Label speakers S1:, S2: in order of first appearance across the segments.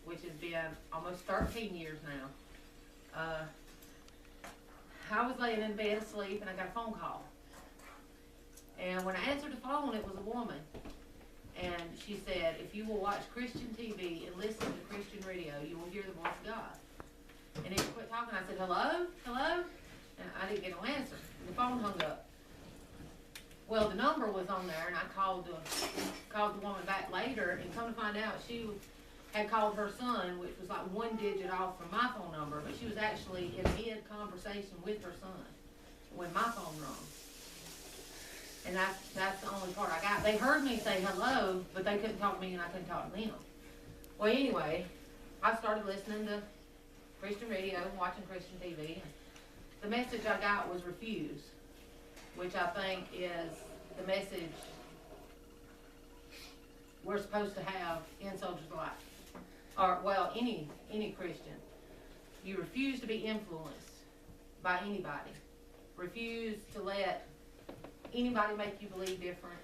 S1: which has been almost 13 years now. I was laying in bed asleep and I got a phone call. And when I answered the phone, it was a woman. And she said, if you will watch Christian TV and listen to Christian radio, you will hear the voice of God. And he quit talking. I said, hello? Hello? And I didn't get no answer. And the phone hung up. Well, the number was on there, and I called the woman back later, and come to find out she had called her son, which was like one digit off from my phone number, but she was actually in mid-conversation with her son when my phone rung. And that's the only part I got. They heard me say hello, but they couldn't talk to me and I couldn't talk to them. Well, anyway, I started listening to Christian radio, watching Christian TV. And the message I got was refuse, which I think is the message we're supposed to have in Soldier's Life. Or, well, any Christian. You refuse to be influenced by anybody. Refuse to let anybody make you believe different.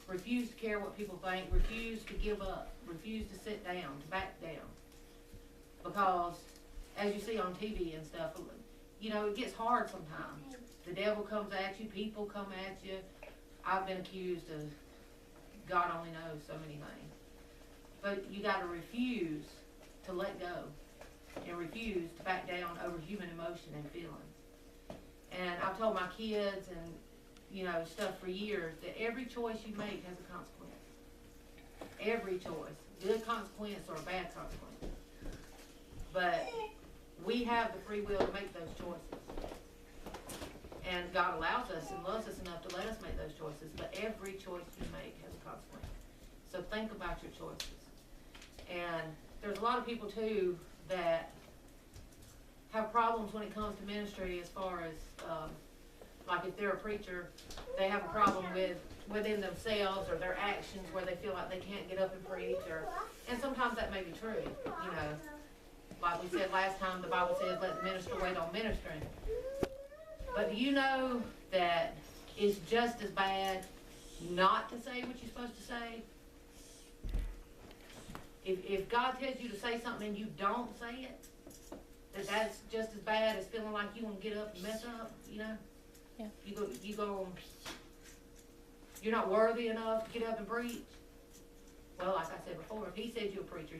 S1: Refuse to care what people think. Refuse to give up. Refuse to sit down, to back down. Because, as you see on TV and stuff, you know, it gets hard sometimes. The devil comes at you. People come at you. I've been accused of, God only knows, so many things. But you got to refuse to let go and refuse to back down over human emotion and feelings. And I've told my kids and, you know, stuff for years that every choice you make has a consequence. Every choice. Good consequence or a bad consequence. But we have the free will to make those choices. And God allows us and loves us enough to let us make those choices. But every choice you make has a consequence. So think about your choices. And there's a lot of people, too, that have problems when it comes to ministry as far as, like if they're a preacher, they have a problem within themselves or their actions where they feel like they can't get up and preach. And sometimes that may be true, you know. Like we said last time, the Bible says, let the minister wait on ministering. But do you know that it's just as bad not to say what you're supposed to say? If God tells you to say something and you don't say it, that's just as bad as feeling like you want to get up and mess up, you know?
S2: Yeah.
S1: You go, you're not worthy enough to get up and preach. Well, like I said before, if he says you're a preacher,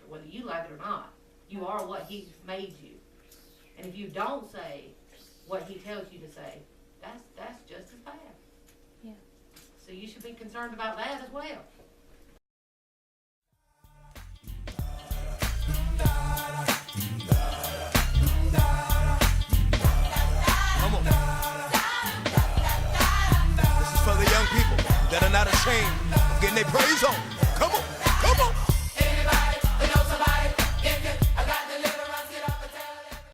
S1: whether you like it or not. You are what he's made you. And if you don't say what he tells you to say, that's just as bad.
S2: Yeah.
S1: So you should be concerned about that as well.
S3: Come on. This is for the young people that are not ashamed of getting their praise on. Come on.